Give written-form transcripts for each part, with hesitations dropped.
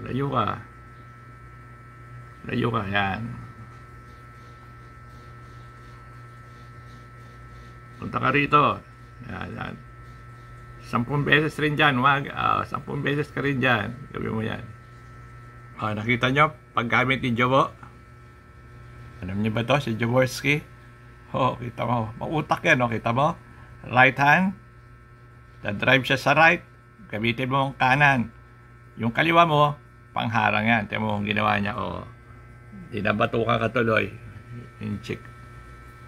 Layo ka. Layo ka, yan. Punta ka rito. Yan, yan. 10 beses rin dyan. 10 beses ka rin dyan. Gawin mo yan. Nakita nyo? Paggamit ni Jowo. Alam niyo ba to? Si Jaworski. Kita mo. Mautak yan. Kita mo? Right hand. Drive siya sa right. Gamitin mo ang kanan. Yung kaliwa mo, pangharang yan. Tiyan mo ang ginawa niya. Dinabatukan ka tuloy. Yung chick.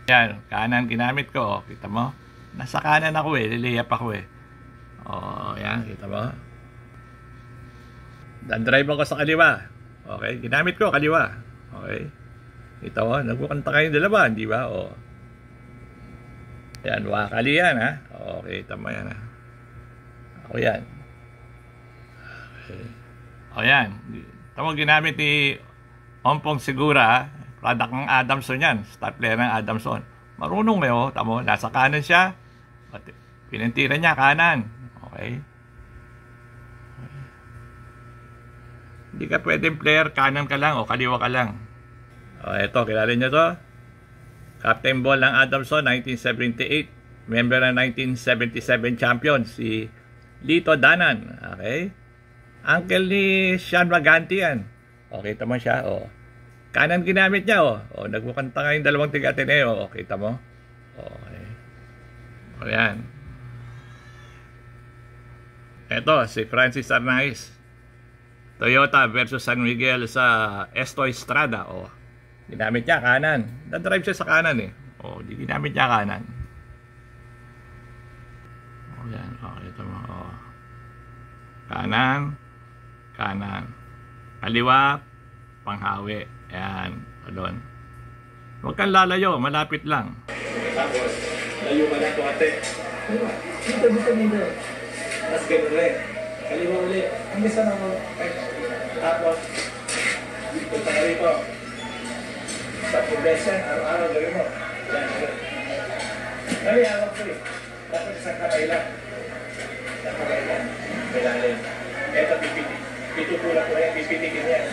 Yan. Kanan ginamit ko. Kita mo? Nasa kanan ako liliyap ako yan. Kita mo? Drive ako sa kaliwa. Okay. Ginamit ko kaliwa. Okay. Kita mo? Nagkukanta kayong dalawa. Di ba? Yan. Wakali yan ha. Okay. Kita mo yan ha. Ako yan. Okay. Yan. Ito mo ginamit ni Ompong Sigura. Product ng Adamson yan. Star player ng Adamson. Marunong may tamo. Nasa kanan siya. Pinintira niya kanan. Okay. Hindi ka pwedeng player. Kanan ka lang o kaliwa ka lang. Ito. Kilala niyo to? Captain Ball ng Adamson 1978. Member ng 1977 champion. Si Lito Danan. Okay. Uncle ni Sean Maganti yan. Okay, tama siya. Kanan ginamit niya. Nagmukanta nga yung dalawang tiga-Ateneo. Kita mo? Okay. Yan. Ito, si Francis Arnaiz. Toyota versus San Miguel sa Estoy Estrada. Ginamit niya kanan. Na-drive siya sa kanan di ginamit niya kanan. Yan. Ito mo. Kanan. Kanan. Kaliwa. Panghawi. Yan. Doon. Huwag kang lalayo. Malapit lang. Tapos, layo ka na ito ate. Dito. Tapos ganun rin. Kaliwa ulit. Ang bisa na mo. Tapos, punta ka rito. Sa progression, araw-araw gawin mo. Yan. Naliyawag ko Tapos isang kamay lang. Isang kamay lang. Kailangan. Ito, pipitikin ko yan. Pipitikin yan.